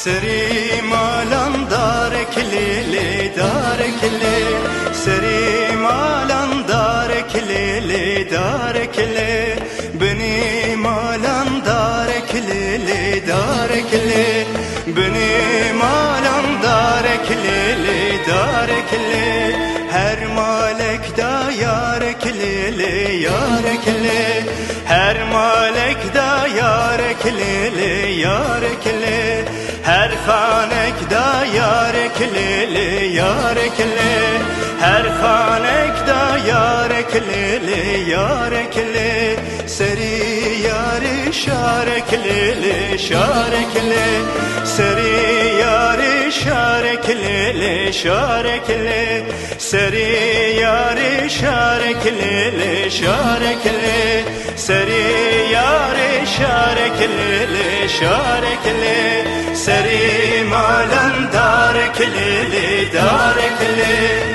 سری مالان دارکلی دارکلی سری مالان دارکلی دارکلی بنی مالان دارکلی دارکلی بنی مالان دارکلی دارکلی her malek da yareklili yarekli her malek da yareklili yarekli her fanek da yareklili yarekli her fanek da yareklili yarekli seri yari şareklili şarekli seri yari şareklili şarekli seri yari şareklili şarekli seri yari şareklili şarekli seri malan dareklili darekli